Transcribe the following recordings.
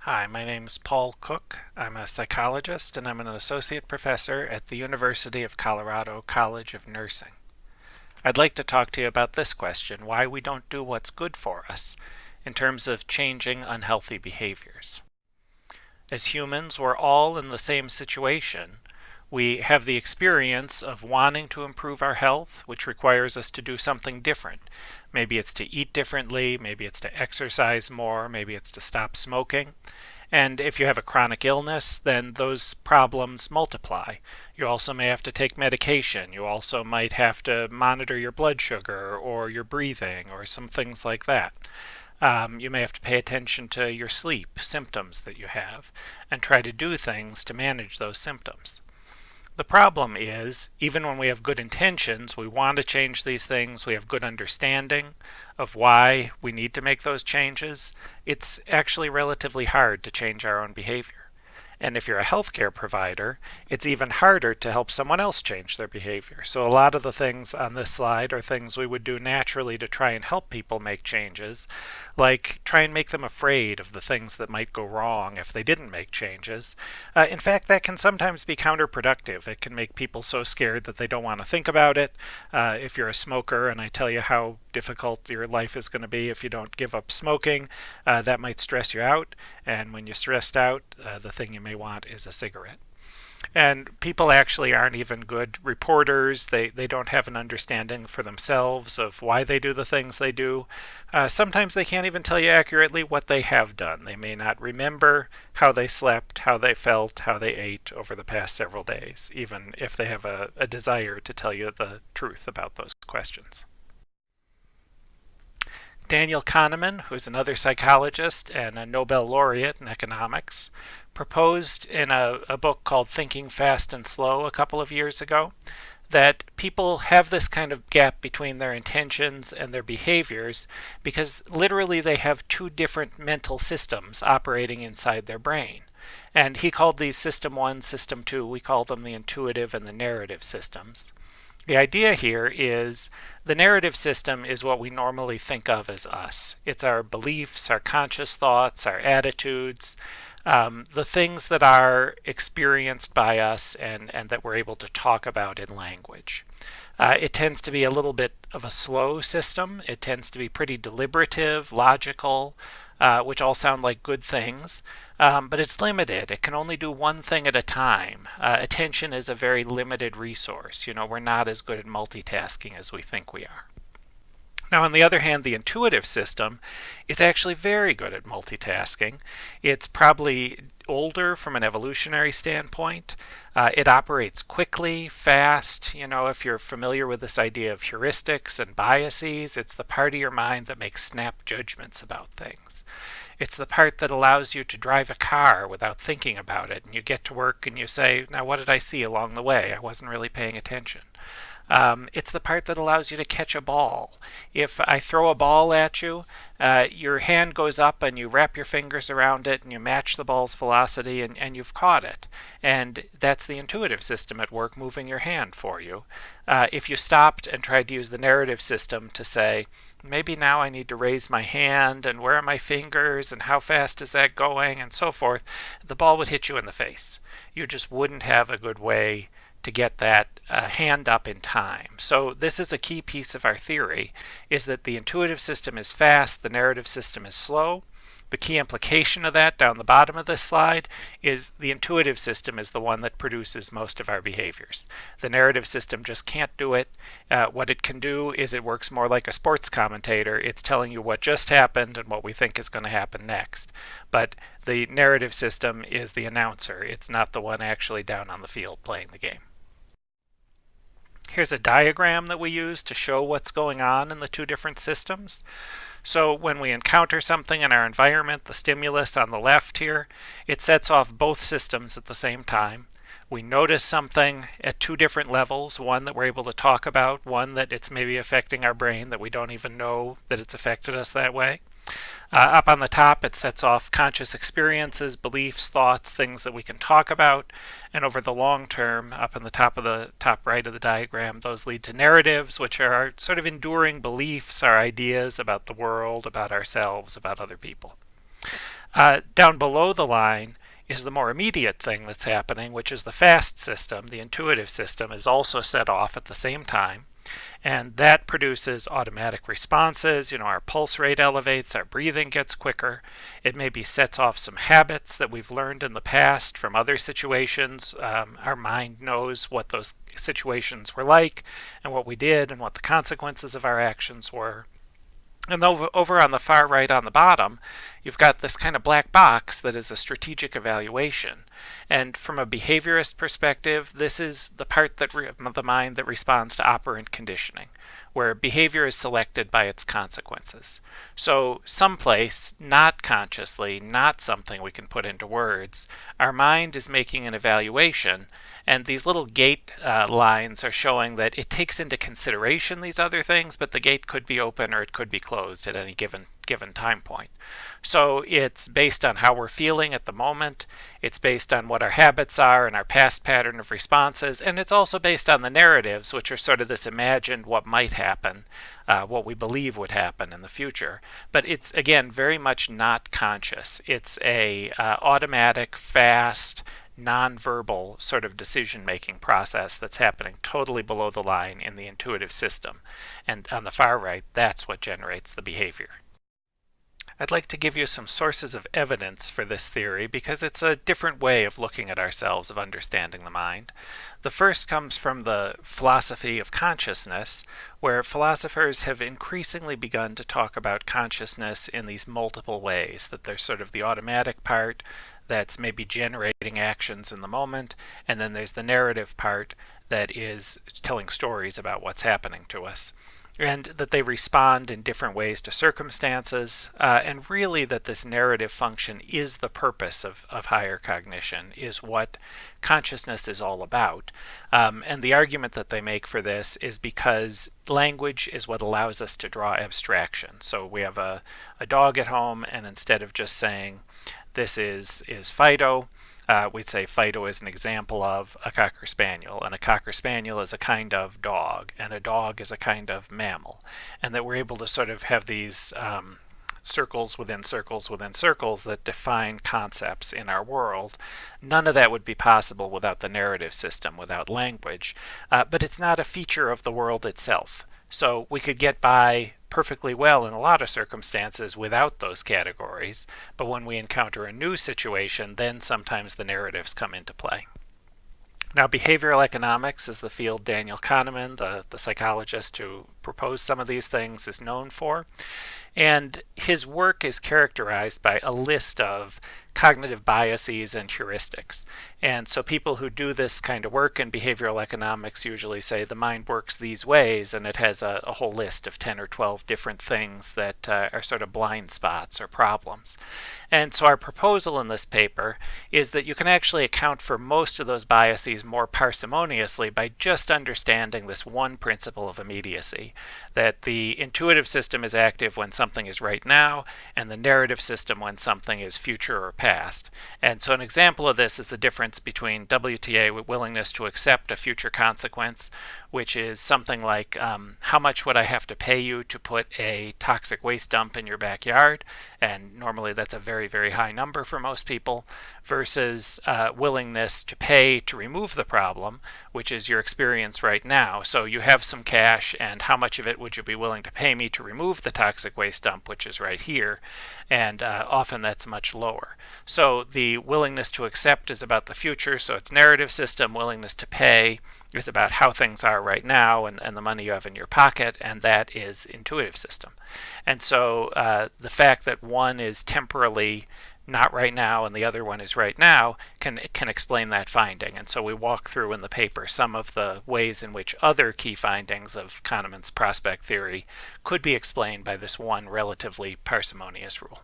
Hi, my name's Paul Cook. I'm a psychologist and I'm an associate professor at the University of Colorado College of Nursing. I'd like to talk to you about this question, why we don't do what's good for us in terms of changing unhealthy behaviors. As humans, we're all in the same situation. We have the experience of wanting to improve our health, which requires us to do something different. Maybe it's to eat differently, maybe it's to exercise more, maybe it's to stop smoking. And if you have a chronic illness, then those problems multiply. You also may have to take medication. You also might have to monitor your blood sugar or your breathing or some things like that. You may have to pay attention to your sleep, symptoms that you have, and try to do things to manage those symptoms. The problem is, even when we have good intentions, we want to change these things, we have good understanding of why we need to make those changes, it's actually relatively hard to change our own behavior. And if you're a healthcare provider, it's even harder to help someone else change their behavior. So a lot of the things on this slide are things we would do naturally to try and help people make changes, like try and make them afraid of the things that might go wrong if they didn't make changes. In fact, that can sometimes be counterproductive. It can make people so scared that they don't want to think about it. If you're a smoker and I tell you how difficult your life is going to be if you don't give up smoking, that might stress you out. And when you're stressed out, the thing you may want is a cigarette. And people actually aren't even good reporters. They don't have an understanding for themselves of why they do the things they do. Sometimes they can't even tell you accurately what they have done. They may not remember how they slept, how they felt, how they ate over the past several days, even if they have a desire to tell you the truth about those questions. Daniel Kahneman, who's another psychologist and a Nobel laureate in economics, proposed in a book called Thinking Fast and Slow a couple of years ago that people have this kind of gap between their intentions and their behaviors because literally they have two different mental systems operating inside their brain. And he called these System 1, System 2, we call them the intuitive and the narrative systems. The idea here is the narrative system is what we normally think of as us. It's our beliefs, our conscious thoughts, our attitudes, the things that are experienced by us and that we're able to talk about in language. It tends to be a little bit of a slow system. It tends to be pretty deliberative, logical, which all sound like good things, but it's limited. It can only do one thing at a time. Attention is a very limited resource. We're not as good at multitasking as we think we are. Now, on the other hand, the intuitive system is actually very good at multitasking. It's probably older from an evolutionary standpoint. It operates quickly, fast. If you're familiar with this idea of heuristics and biases, it's the part of your mind that makes snap judgments about things. It's the part that allows you to drive a car without thinking about it. And you get to work and you say, now what did I see along the way? I wasn't really paying attention. It's the part that allows you to catch a ball. If I throw a ball at you, your hand goes up and you wrap your fingers around it and you match the ball's velocity and you've caught it. And that's the intuitive system at work moving your hand for you. If you stopped and tried to use the narrative system to say, maybe now I need to raise my hand and where are my fingers and how fast is that going and so forth, the ball would hit you in the face. You just wouldn't have a good way to get that hand up in time. So this is a key piece of our theory, is that the intuitive system is fast, the narrative system is slow. The key implication of that down the bottom of this slide is the intuitive system is the one that produces most of our behaviors. The narrative system just can't do it. What it can do is it works more like a sports commentator. It's telling you what just happened and what we think is going to happen next. But the narrative system is the announcer. It's not the one actually down on the field playing the game. Here's a diagram that we use to show what's going on in the two different systems. So when we encounter something in our environment, the stimulus on the left here, it sets off both systems at the same time. We notice something at two different levels, one that we're able to talk about, one that it's maybe affecting our brain that we don't even know that it's affected us that way. Up on the top, it sets off conscious experiences, beliefs, thoughts, things that we can talk about. And over the long term, up on the top right of the diagram, those lead to narratives, which are our sort of enduring beliefs, our ideas about the world, about ourselves, about other people. Down below the line is the more immediate thing that's happening, which is the fast system. The intuitive system is also set off at the same time. And that produces automatic responses. Our pulse rate elevates, our breathing gets quicker. It maybe sets off some habits that we've learned in the past from other situations. Our mind knows what those situations were like and what we did and what the consequences of our actions were. And over on the far right on the bottom, you've got this kind of black box that is a strategic evaluation. And from a behaviorist perspective, this is the part of the mind that responds to operant conditioning, where behavior is selected by its consequences. So someplace, not consciously, not something we can put into words, our mind is making an evaluation, and these little gate lines are showing that it takes into consideration these other things, but the gate could be open or it could be closed at any given time point. So it's based on how we're feeling at the moment, it's based on what our habits are and our past pattern of responses, and it's also based on the narratives, which are sort of this imagined what might happen, what we believe would happen in the future. But it's, again, very much not conscious. It's a automatic, fast, nonverbal sort of decision-making process that's happening totally below the line in the intuitive system. And on the far right, that's what generates the behavior. I'd like to give you some sources of evidence for this theory because it's a different way of looking at ourselves, of understanding the mind. The first comes from the philosophy of consciousness, where philosophers have increasingly begun to talk about consciousness in these multiple ways, that there's sort of the automatic part that's maybe generating actions in the moment, and then there's the narrative part that is telling stories about what's happening to us. And that they respond in different ways to circumstances, and really that this narrative function is the purpose of higher cognition, is what consciousness is all about. And the argument that they make for this is because language is what allows us to draw abstraction. So we have a dog at home, and instead of just saying, this is Fido, we'd say Fido is an example of a Cocker Spaniel, and a Cocker Spaniel is a kind of dog, and a dog is a kind of mammal. And that we're able to sort of have these circles within circles within circles that define concepts in our world. None of that would be possible without the narrative system, without language. But it's not a feature of the world itself. So we could get by perfectly well in a lot of circumstances without those categories, but when we encounter a new situation, then sometimes the narratives come into play. Now, behavioral economics is the field Daniel Kahneman, the psychologist who proposed some of these things, is known for. And his work is characterized by a list of cognitive biases and heuristics. And so people who do this kind of work in behavioral economics usually say the mind works these ways, and it has a whole list of 10 or 12 different things that are sort of blind spots or problems. And so our proposal in this paper is that you can actually account for most of those biases more parsimoniously by just understanding this one principle of immediacy, that the intuitive system is active when something is right now, and the narrative system when something is future or past. And so an example of this is the difference between WTA, willingness to accept a future consequence, which is something like how much would I have to pay you to put a toxic waste dump in your backyard? And normally that's a very, very high number for most people, versus willingness to pay to remove the problem, which is your experience right now. So you have some cash, and how much of it would you be willing to pay me to remove the toxic waste dump, which is right here? And often that's much lower. So the willingness to accept is about the future, so it's narrative system. Willingness to pay is about how things are right now and the money you have in your pocket, and that is intuitive system. And so the fact that one is temporally not right now and the other one is right now can explain that finding. And so we walk through in the paper some of the ways in which other key findings of Kahneman's prospect theory could be explained by this one relatively parsimonious rule.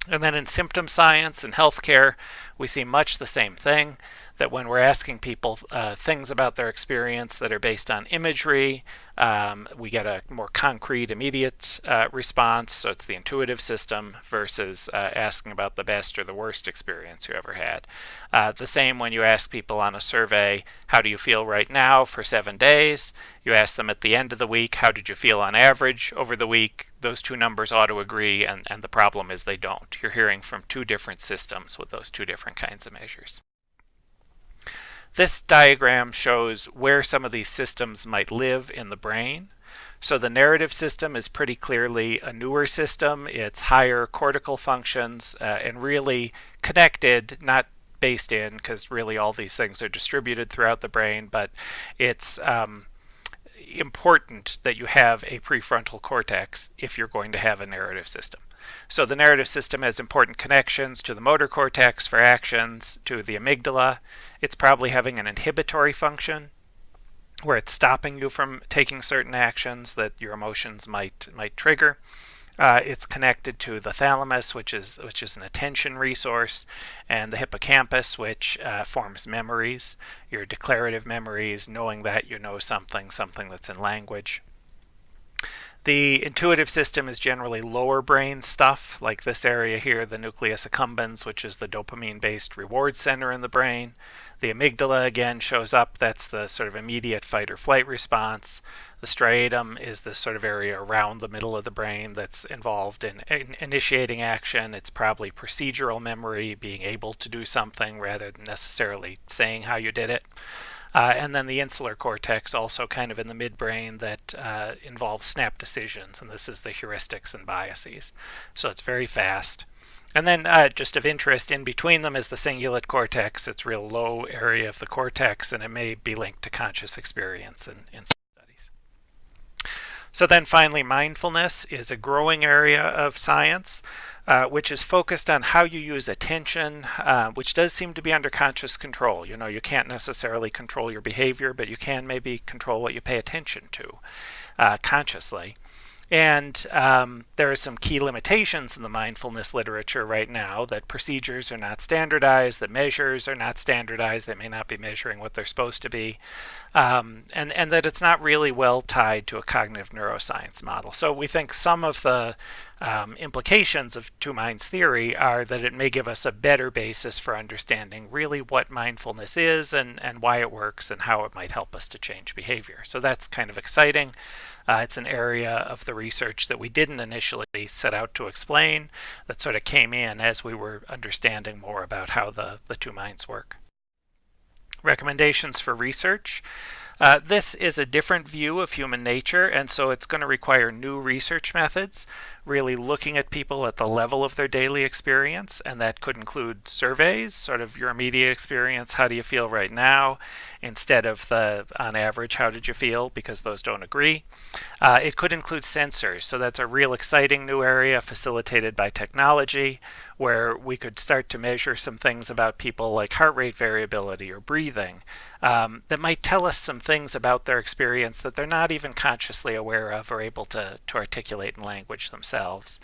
And then in symptom science and healthcare, we see much the same thing, that when we're asking people things about their experience that are based on imagery, we get a more concrete, immediate response. So it's the intuitive system versus asking about the best or the worst experience you ever had. The same when you ask people on a survey, how do you feel right now for 7 days? You ask them at the end of the week, how did you feel on average over the week? Those two numbers ought to agree, and the problem is they don't. You're hearing from two different systems with those two different kinds of measures. This diagram shows where some of these systems might live in the brain. So the narrative system is pretty clearly a newer system. It's higher cortical functions and really connected, not based in, because really all these things are distributed throughout the brain, but it's important that you have a prefrontal cortex if you're going to have a narrative system. So the narrative system has important connections to the motor cortex for actions, to the amygdala. It's probably having an inhibitory function where it's stopping you from taking certain actions that your emotions might trigger. It's connected to the thalamus, which is an attention resource, and the hippocampus, which forms memories, your declarative memories, knowing that you know something that's in language. The intuitive system is generally lower brain stuff, like this area here, the nucleus accumbens, which is the dopamine-based reward center in the brain. The amygdala again shows up, that's the sort of immediate fight or flight response. The striatum is this sort of area around the middle of the brain that's involved in initiating action. It's probably procedural memory, being able to do something rather than necessarily saying how you did it. And then the insular cortex, also kind of in the midbrain, that involves snap decisions, and this is the heuristics and biases. So it's very fast. And then just of interest, in between them is the cingulate cortex. It's a real low area of the cortex, and it may be linked to conscious experience in studies. So then finally, mindfulness is a growing area of science, which is focused on how you use attention, which does seem to be under conscious control. You know, you can't necessarily control your behavior, but you can maybe control what you pay attention to consciously. And there are some key limitations in the mindfulness literature right now, that procedures are not standardized, that measures are not standardized, they may not be measuring what they're supposed to be, and that it's not really well tied to a cognitive neuroscience model. So we think some of the implications of two minds theory are that it may give us a better basis for understanding really what mindfulness is and why it works and how it might help us to change behavior. So that's kind of exciting. It's an area of the research that we didn't initially set out to explain, that sort of came in as we were understanding more about how the two minds work. Recommendations for research. This is a different view of human nature, and so it's going to require new research methods, really looking at people at the level of their daily experience, and that could include surveys, sort of your immediate experience, how do you feel right now, instead of the on average, how did you feel, because those don't agree. It could include sensors, so that's a real exciting new area facilitated by technology, where we could start to measure some things about people like heart rate variability or breathing that might tell us some things about their experience that they're not even consciously aware of or able to articulate in language themselves.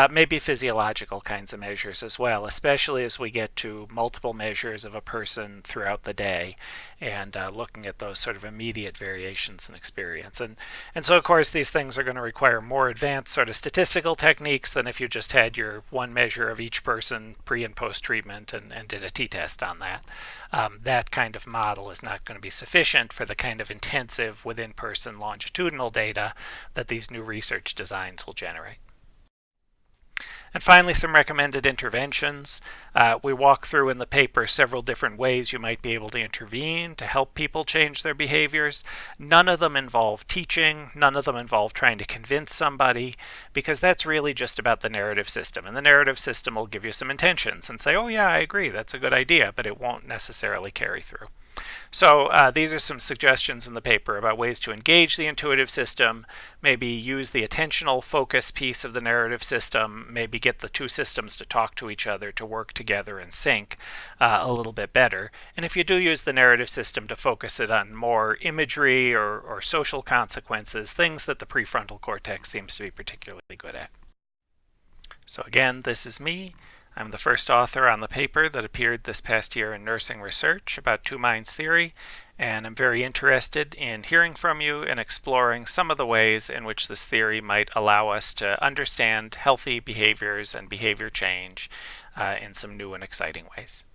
Maybe physiological kinds of measures as well, especially as we get to multiple measures of a person throughout the day and looking at those sort of immediate variations in experience. And so, of course, these things are going to require more advanced sort of statistical techniques than if you just had your one measure of each person pre and post treatment and did a t-test on that. That kind of model is not going to be sufficient for the kind of intensive within-person longitudinal data that these new research designs will generate. And finally, some recommended interventions. We walk through in the paper several different ways you might be able to intervene to help people change their behaviors. None of them involve teaching. None of them involve trying to convince somebody, because that's really just about the narrative system. And the narrative system will give you some intentions and say, oh yeah, I agree, that's a good idea, but it won't necessarily carry through. So these are some suggestions in the paper about ways to engage the intuitive system, maybe use the attentional focus piece of the narrative system, maybe get the two systems to talk to each other, to work together and sync a little bit better. And if you do use the narrative system to focus it on more imagery or social consequences, things that the prefrontal cortex seems to be particularly good at. So again, this is me. I'm the first author on the paper that appeared this past year in Nursing Research about two minds theory, and I'm very interested in hearing from you and exploring some of the ways in which this theory might allow us to understand healthy behaviors and behavior change in some new and exciting ways.